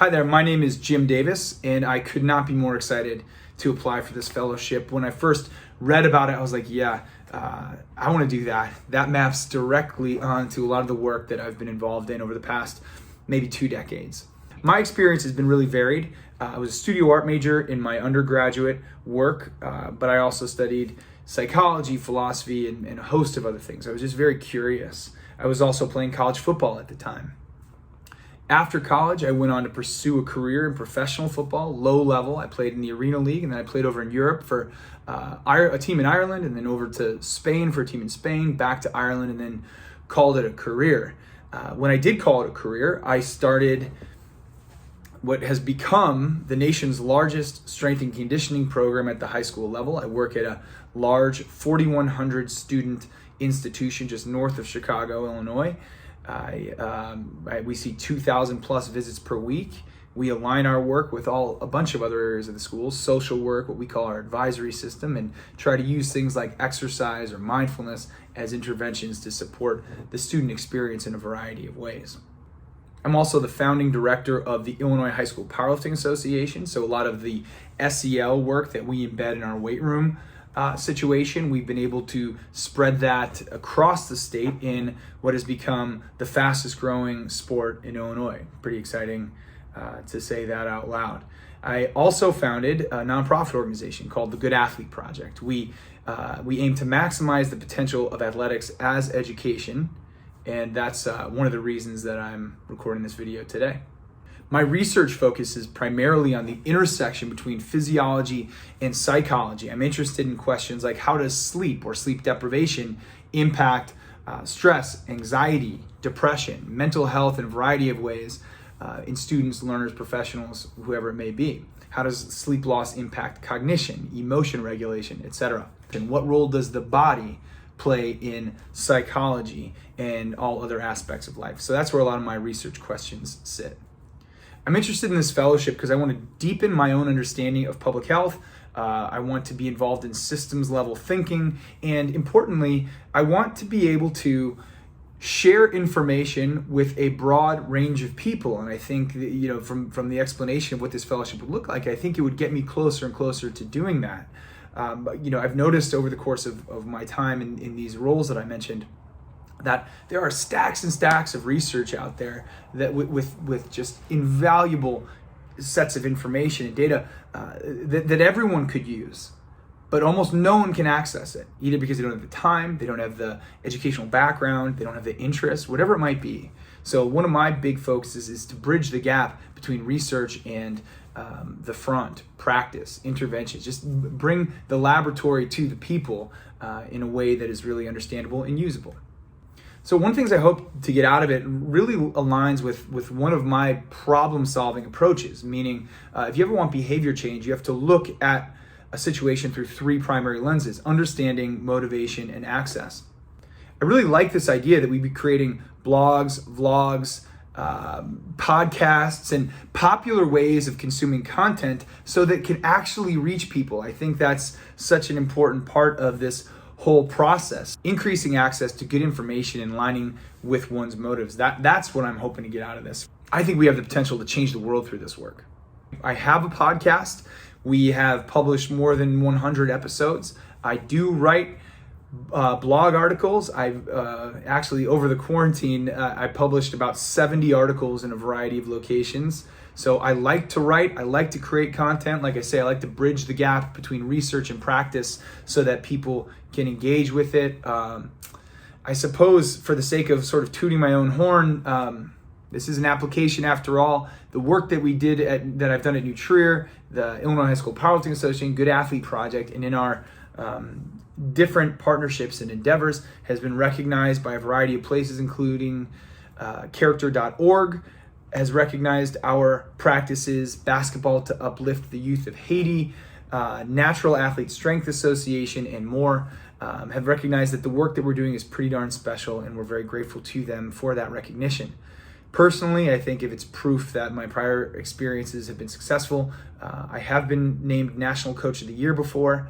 Hi there, my name is Jim Davis, and I could not be more excited to apply for this fellowship. When I first read about it, I was like, I want to do that. That maps directly onto a lot of the work that I've been involved in over the past maybe 2 decades. My experience has been really varied. I was a studio art major in my undergraduate work, but I also studied psychology, philosophy, and a host of other things. I was just very curious. I was also playing college football at the time. After college, I went on to pursue a career in professional football, low level. I played in the Arena League, and then I played over in Europe for a team in Ireland, and then over to Spain for a team in Spain, back to Ireland, and then called it a career. When I did call it a career, I started what has become the nation's largest strength and conditioning program at the high school level. I work at a large 4,100 student institution just north of Chicago, Illinois. We see 2,000 plus visits per week. We align our work with a bunch of other areas of the school, social work, what we call our advisory system, and try to use things like exercise or mindfulness as interventions to support the student experience in a variety of ways. I'm also the founding director of the Illinois High School Powerlifting Association, so a lot of the SEL work that we embed in our weight room situation, we've been able to spread that across the state in what has become the fastest growing sport in Illinois. Pretty exciting to say that out loud. I also founded a nonprofit organization called the Good Athlete Project. We aim to maximize the potential of athletics as education, and that's one of the reasons that I'm recording this video today. My research focuses primarily on the intersection between physiology and psychology. I'm interested in questions like how does sleep or sleep deprivation impact stress, anxiety, depression, mental health in a variety of ways in students, learners, professionals, whoever it may be. How does sleep loss impact cognition, emotion regulation, etc.? And what role does the body play in psychology and all other aspects of life? So that's where a lot of my research questions sit. I'm interested in this fellowship because I want to deepen my own understanding of public health. I want to be involved in systems level thinking. And importantly, I want to be able to share information with a broad range of people. And I think that, from the explanation of what this fellowship would look like, I think it would get me closer and closer to doing that. I've noticed over the course of my time in these roles that I mentioned, that there are stacks and stacks of research out there that with just invaluable sets of information and data that everyone could use, but almost no one can access it, either because they don't have the time, they don't have the educational background, they don't have the interest, whatever it might be. So one of my big focuses is to bridge the gap between research and the front, practice, interventions, just bring the laboratory to the people in a way that is really understandable and usable. So one of the things I hope to get out of it really aligns with one of my problem-solving approaches, meaning if you ever want behavior change, you have to look at a situation through 3 primary lenses: understanding, motivation, and access. I really like this idea that we'd be creating blogs, vlogs, podcasts, and popular ways of consuming content so that it can actually reach people. I think that's such an important part of this whole process, increasing access to good information and aligning with one's motives. That's what I'm hoping to get out of this. I think we have the potential to change the world through this work. I have a podcast. We have published more than 100 episodes. I do write blog articles. I've actually, over the quarantine, I published about 70 articles in a variety of locations. So I like to write, I like to create content. Like I say, I like to bridge the gap between research and practice so that people can engage with it. I suppose for the sake of sort of tooting my own horn, this is an application after all. The work that we did that I've done at New Trier, the Illinois High School Powerlifting Association, Good Athlete Project, and in our different partnerships and endeavors has been recognized by a variety of places, including character.org has recognized our practices, Basketball to Uplift the Youth of Haiti, Natural Athlete Strength Association, and more have recognized that the work that we're doing is pretty darn special, and we're very grateful to them for that recognition. Personally, I think if it's proof that my prior experiences have been successful, I have been named National Coach of the Year before.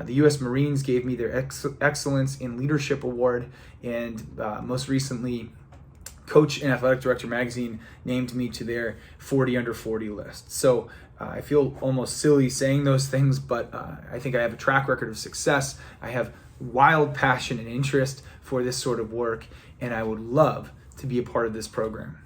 The U.S. Marines gave me their Excellence in Leadership Award, and most recently, Coach and Athletic Director magazine named me to their 40 under 40 list. So I feel almost silly saying those things, but I think I have a track record of success. I have wild passion and interest for this sort of work, and I would love to be a part of this program.